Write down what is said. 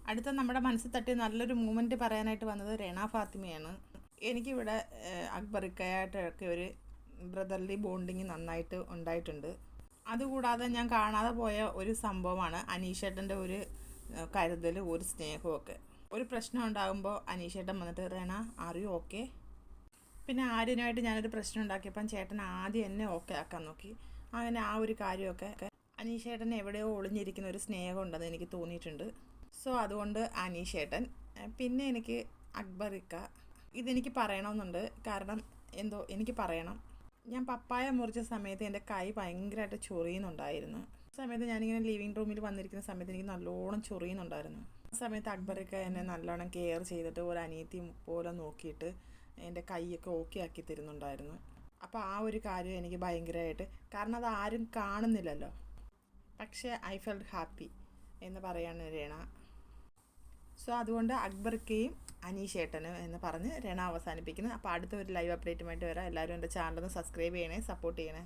അടുത്ത നമ്മുടെ മനസ്സിൽ തട്ടിയ നല്ലൊരു മൂമെൻറ്റ് പറയാനായിട്ട് വന്നത് റെന ഫാത്തിമയാണ്. എനിക്കിവിടെ അക്ബറിക്കയായിട്ടൊക്കെ ഒരു ബ്രദർലി ബോണ്ടിങ് നന്നായിട്ട് ഉണ്ടായിട്ടുണ്ട്. അതുകൂടാതെ ഞാൻ കാണാതെ പോയ ഒരു സംഭവമാണ് അനീഷേട്ടൻ്റെ ഒരു കരുതൽ, ഒരു സ്നേഹമൊക്കെ. ഒരു പ്രശ്നം ഉണ്ടാകുമ്പോൾ അനീഷേട്ടൻ വന്നിട്ട് റെന ആർ യു ഓക്കെ. പിന്നെ ആര്യനുമായിട്ട് ഞാനൊരു പ്രശ്നം ഉണ്ടാക്കിയപ്പം ചേട്ടൻ ആദ്യം എന്നെ ഓക്കെ ആക്കാൻ നോക്കി. അങ്ങനെ ആ ഒരു കാര്യമൊക്കെ അനീഷേട്ടൻ എവിടെയോ ഒളിഞ്ഞിരിക്കുന്ന ഒരു സ്നേഹം ഉണ്ടെന്ന് എനിക്ക് തോന്നിയിട്ടുണ്ട്. സോ അതുകൊണ്ട് അനീഷേട്ടൻ. പിന്നെ എനിക്ക് അക്ബറിക്ക, ഇതെനിക്ക് പറയണമെന്നുണ്ട്. കാരണം എന്തോ എനിക്ക് പറയണം. ഞാൻ പപ്പായ മുറിച്ച സമയത്ത് എൻ്റെ കൈ ഭയങ്കരമായിട്ട് ചൊറിയുന്നുണ്ടായിരുന്നു. ആ സമയത്ത് ഞാനിങ്ങനെ ലിവിങ് റൂമിൽ വന്നിരിക്കുന്ന സമയത്ത് എനിക്ക് നല്ലോണം ചൊറിയുന്നുണ്ടായിരുന്നു. ആ സമയത്ത് അക്ബറിക്ക എന്നെ നല്ലോണം കെയർ ചെയ്തിട്ട് ഒരു അനിയത്തി പോലെ നോക്കിയിട്ട് എൻ്റെ കൈയൊക്കെ ഓക്കെ ആക്കി തരുന്നുണ്ടായിരുന്നു. അപ്പോൾ ആ ഒരു കാര്യം എനിക്ക് ഭയങ്കരമായിട്ട്, കാരണം അത് ആരും കാണുന്നില്ലല്ലോ, പക്ഷേ ഐ ഫെൽറ്റ് ഹാപ്പി എന്ന് പറയാണ് രേണ. സോ അതുകൊണ്ട് അക്ബറിക്കയും അനീഷേട്ടനും എന്ന് പറഞ്ഞ് രേണ അവസാനിപ്പിക്കുന്നു. അപ്പോൾ അടുത്ത ഒരു ലൈവ് അപ്ഡേറ്റുമായിട്ട് വരാം. എല്ലാവരും എൻ്റെ ചാനലൊന്ന് സബ്സ്ക്രൈബ് ചെയ്യണേ, സപ്പോർട്ട് ചെയ്യണേ.